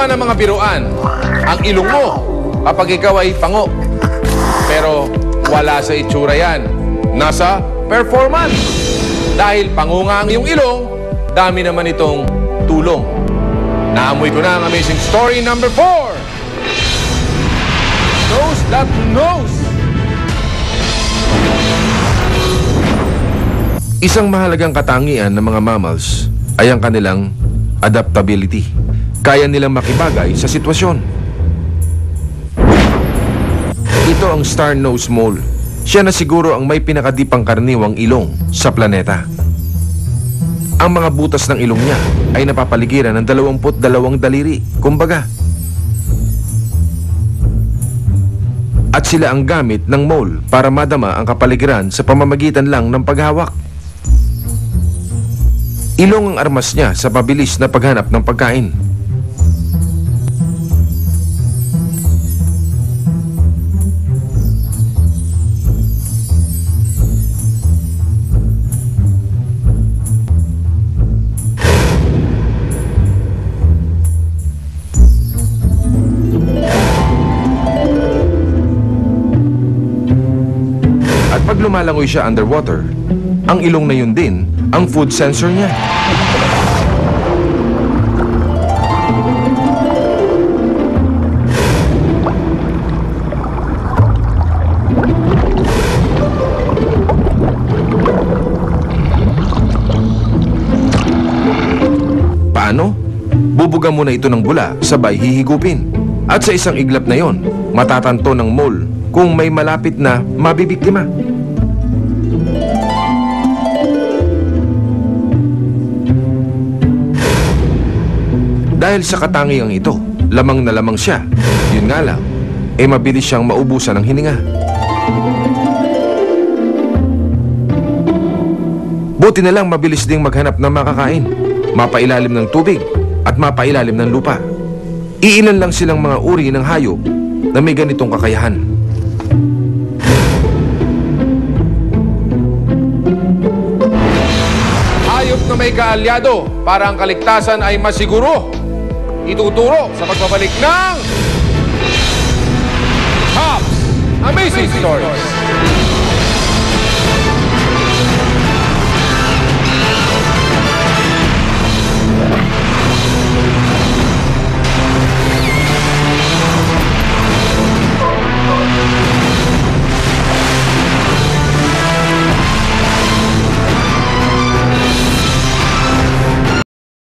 naman ang mga biruan. Ang ilong mo kapag ikaw ay pango. Pero wala sa itsura yan. Nasa performance. Dahil pango nga ang iyong ilong, dami naman itong tulong. Naamoy ko na ang amazing story number 4. Nose that knows. Isang mahalagang katangian ng mga mammals ay ang kanilang adaptability. Kaya nilang makibagay sa sitwasyon. Ito ang star-nosed mole. Siya na siguro ang may pinakadipang karaniwang ilong sa planeta. Ang mga butas ng ilong niya ay napapaligiran ng 22 daliri, kumbaga. At sila ang gamit ng mole para madama ang kapaligiran sa pamamagitan lang ng paghawak. Ilong ang armas niya sa mabilis na paghanap ng pagkain. At pag lumalangoy siya underwater, ang ilong na yun din ang food sensor niya. Paano? Bubuga muna ito ng bula, sabay hihigupin. At sa isang iglap na yon, matatanto ng mole kung may malapit na mabibiktima. Dahil sa katangiang ito, lamang na lamang siya. Yun nga lang, mabilis siyang maubusan ng hininga. Buti na lang mabilis ding maghanap ng makakain, mapailalim ng tubig at mapailalim ng lupa. Iilan lang silang mga uri ng hayop na may ganitong kakayahan. Hayop na may kaalyado para ang kaligtasan ay masiguro. Ituturo sa pagbabalik ng Hops Amazing Stories.